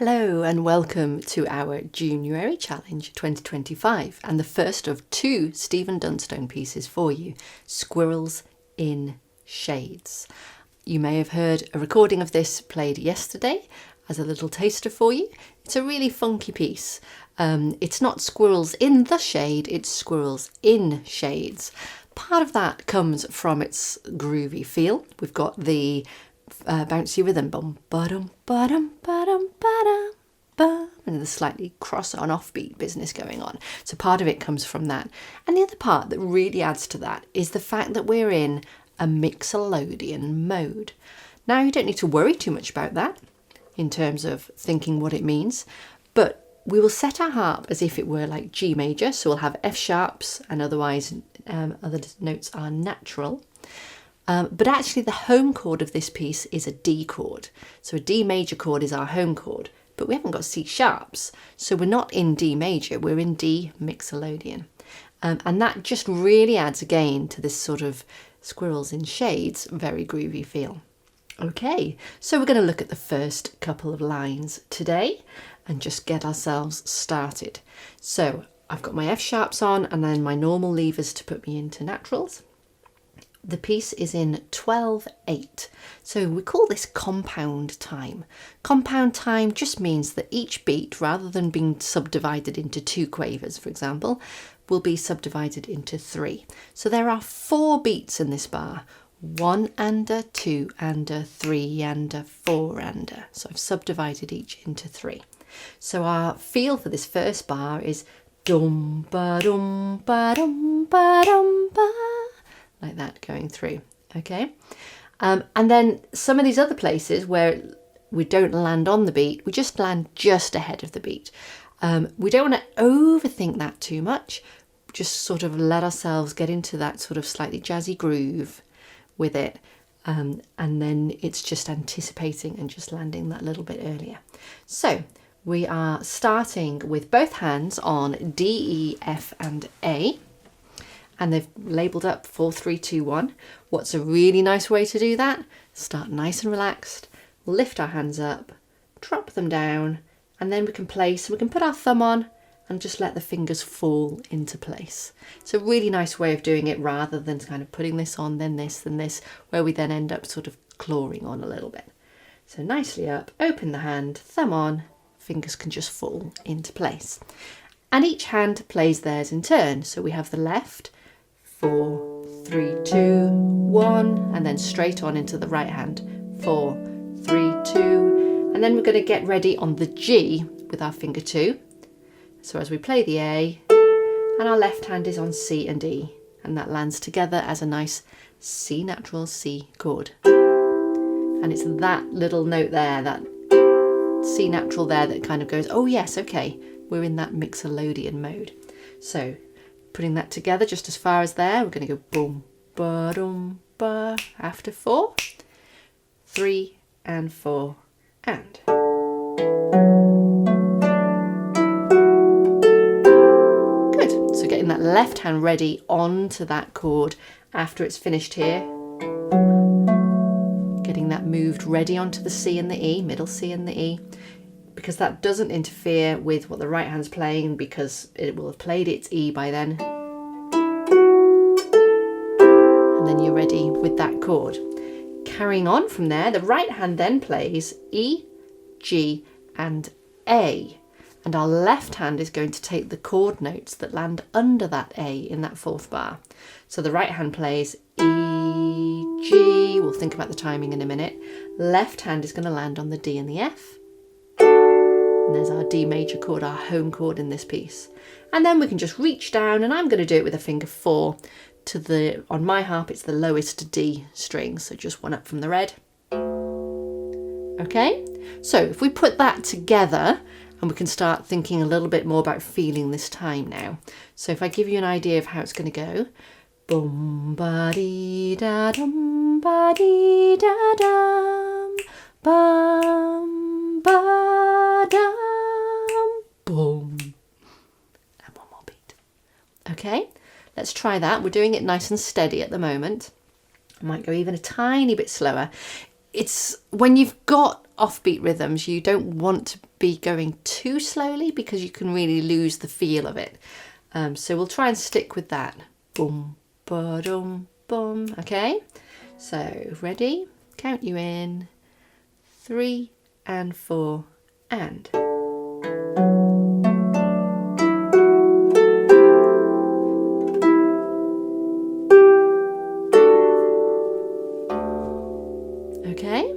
Hello and welcome to our JUNEwary Challenge 2025 and the first of two Stephen Dunstone pieces for you, Squirrels in Shades. You may have heard a recording of this played yesterday as a little taster for you. It's a really funky piece. It's not squirrels in the shade, it's squirrels in shades. Part of that comes from its groovy feel. We've got the bouncy rhythm, bum ba-dum ba-dum ba-dum ba-dum ba, and the slightly cross on offbeat business going on. So part of it comes from that. And the other part that really adds to that is the fact that we're in a mixolydian mode. Now you don't need to worry too much about that in terms of thinking what it means, but we will set our harp as if it were like G major, so we'll have F sharps and otherwise other notes are natural. But actually the home chord of this piece is a D chord. So a D major chord is our home chord, but we haven't got C sharps. So we're not in D major, we're in D mixolydian. And that just really adds again to this sort of squirrels in shades, very groovy feel. Okay, so we're going to look at the first couple of lines today and just get ourselves started. So I've got my F sharps on and then my normal levers to put me into naturals. The piece is in 12/8, so we call this compound time. Compound time just means that each beat, rather than being subdivided into two quavers, for example, will be subdivided into three. So there are 4 beats in this bar, 1 and a 2 and a 3 and a 4 and a. So I've subdivided each into 3. So our feel for this first bar is dum ba dum ba dum ba dum ba, like that going through, okay? And then some of these other places where we don't land on the beat, we just land just ahead of the beat. We don't want to overthink that too much, just sort of let ourselves get into that sort of slightly jazzy groove with it, and then it's just anticipating and just landing that little bit earlier. So we are starting with both hands on D, E, F and A. And they've labelled up 4, 3, 2, 1. What's a really nice way to do that? Start nice and relaxed, lift our hands up, drop them down, and then we can place, we can put our thumb on and just let the fingers fall into place. It's a really nice way of doing it rather than kind of putting this on, then this, where we then end up sort of clawing on a little bit. So nicely up, open the hand, thumb on, fingers can just fall into place. And each hand plays theirs in turn. So we have the left, 4, 3, 2, 1, and then straight on into the right hand, 4, 3, 2, and then we're going to get ready on the G with our finger 2. So as we play the A, and our left hand is on C and E, and that lands together as a nice C natural C chord. And it's that little note there, that C natural there, that kind of goes, oh yes, okay, we're in that mixolydian mode. So putting that together just as far as there, we're going to go boom, ba dum ba after 4, 3 and 4 and. Good. So getting that left hand ready onto that chord after it's finished here. Getting that moved ready onto the C and the E, middle C and the E, because that doesn't interfere with what the right hand's playing because it will have played its E by then. And then you're ready with that chord. Carrying on from there, the right hand then plays E, G and A. And our left hand is going to take the chord notes that land under that A in that 4th bar. So the right hand plays E, G, we'll think about the timing in a minute. Left hand is going to land on the D and the F. And there's our D major chord, our home chord in this piece. And then we can just reach down, and I'm going to do it with a finger 4 to the, on my harp it's the lowest D string, so just one up from the red. Okay, so if we put that together, and we can start thinking a little bit more about feeling this time now. So if I give you an idea of how it's going to go, boom ba dee da dum ba dee da dum bum ba dum boom, and one more beat. Okay, let's try that. We're doing it nice and steady at the moment. I might go even a tiny bit slower. It's when you've got offbeat rhythms, you don't want to be going too slowly because you can really lose the feel of it. So we'll try and stick with that. Boom, ba-dum, boom. Okay, so ready? Count you in. 3 and 4 and. Okay,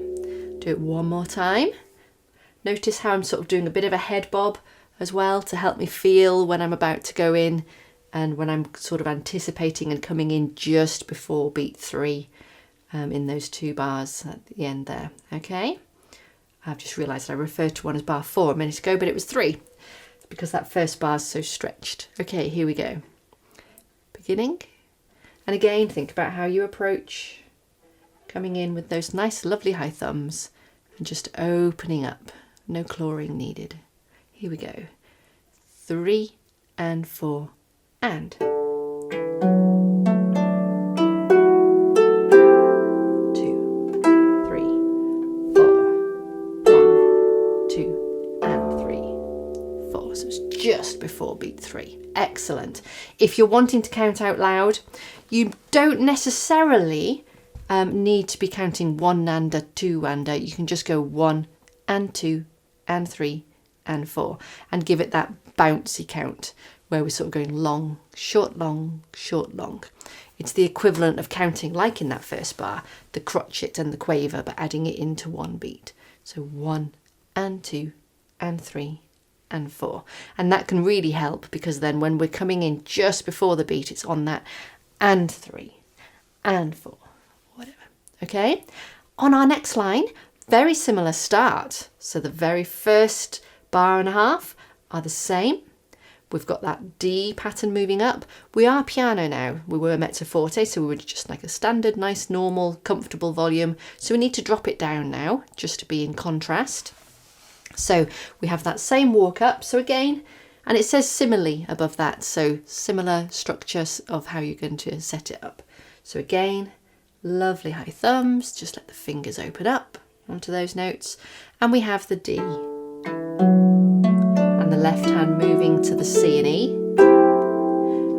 do it one more time. Notice how I'm sort of doing a bit of a head bob as well to help me feel when I'm about to go in and when I'm sort of anticipating and coming in just before beat 3 in those 2 bars at the end there. Okay, I've just realised I referred to one as bar 4 a minute ago, but it was 3 because that first bar is so stretched. Okay, here we go. Beginning. And again, think about how you approach coming in with those nice lovely high thumbs and just opening up. No clawing needed. Here we go. 3 and 4 and. 2, 3, 4. 1, 2 and 3, 4. So it's just before beat 3. Excellent. If you're wanting to count out loud, you don't necessarily need to be counting 1 and a 2 and a. You can just go 1 and 2 and 3 and 4 and give it that bouncy count where we're sort of going long, short, long, short, long. It's the equivalent of counting like in that first bar, the crotchet and the quaver, but adding it into one beat. So 1 and 2 and 3 and 4. And that can really help because then when we're coming in just before the beat, it's on that and 3 and 4. Whatever. Okay, on our next line, very similar start. So the very first bar and a half are the same. We've got that D pattern moving up. We are piano now. We were mezzo forte, so we were just like a standard, nice, normal, comfortable volume. So we need to drop it down now, just to be in contrast. So we have that same walk up. So again, and it says similarly above that. So similar structures of how you're going to set it up. So again, lovely high thumbs, just let the fingers open up onto those notes. And we have the D. And the left hand moving to the C and E.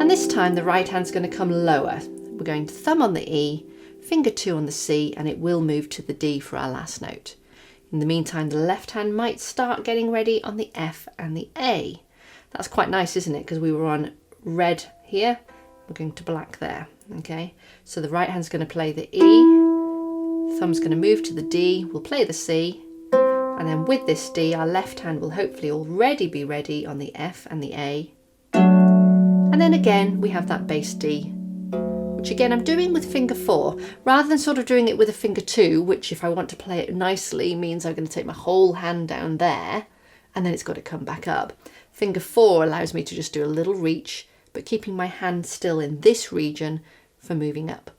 And this time the right hand's going to come lower. We're going to thumb on the E, finger 2 on the C, and it will move to the D for our last note. In the meantime, the left hand might start getting ready on the F and the A. That's quite nice, isn't it? Because we were on red here, we're going to black there. Okay, so the right hand's going to play the E, thumb's going to move to the D, we'll play the C, and then with this D, our left hand will hopefully already be ready on the F and the A. And then again, we have that bass D, which again I'm doing with finger 4, rather than sort of doing it with a finger 2, which if I want to play it nicely means I'm going to take my whole hand down there, and then it's got to come back up. Finger 4 allows me to just do a little reach, but keeping my hand still in this region for moving up.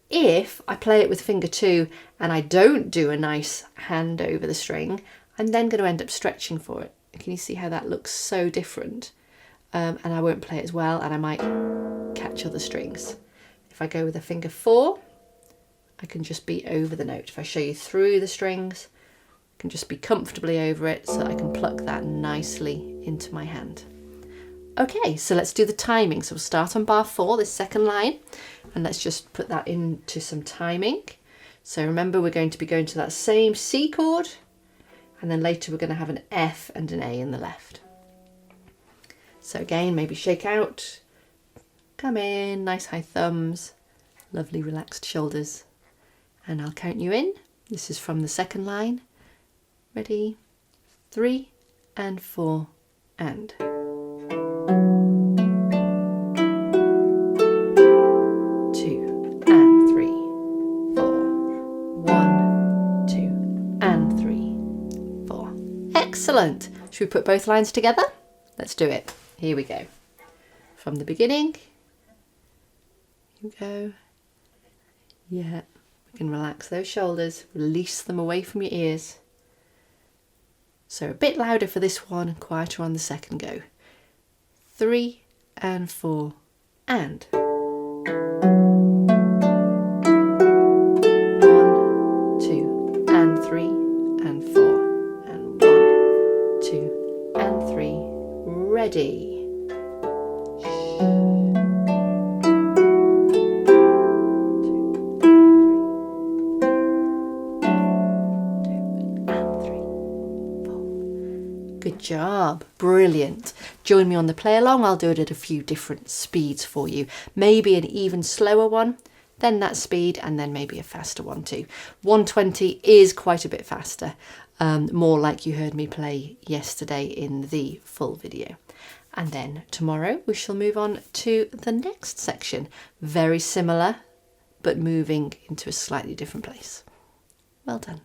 If I play it with finger 2 and I don't do a nice hand over the string, I'm then going to end up stretching for it. Can you see how that looks so different? And I won't play it as well, and I might catch other strings. If I go with a finger 4, I can just be over the note. If I show you through the strings, I can just be comfortably over it so that I can pluck that nicely into my hand. Okay, so let's do the timing. So we'll start on bar 4, this second line, and let's just put that into some timing. So remember, we're going to be going to that same C chord, and then later we're going to have an F and an A in the left. So again, maybe shake out, come in, nice high thumbs, lovely relaxed shoulders, and I'll count you in. This is from the second line. Ready? 3 and 4 and. 2 and 3, 4. 1, 2 and 3, 4. Excellent. Should we put both lines together? Let's do it. Here we go. From the beginning. Here we go. Yeah. We can relax those shoulders, release them away from your ears. So a bit louder for this one, quieter on the second go. 3 and 4 and. 1, 2 and 3 and 4. job. Brilliant. Join me on the play along. I'll do it at a few different speeds for you. Maybe an even slower one, then that speed, and then maybe a faster one too. 120 is quite a bit faster, more like you heard me play yesterday in the full video. And then tomorrow we shall move on to the next section. Very similar, but moving into a slightly different place. Well done.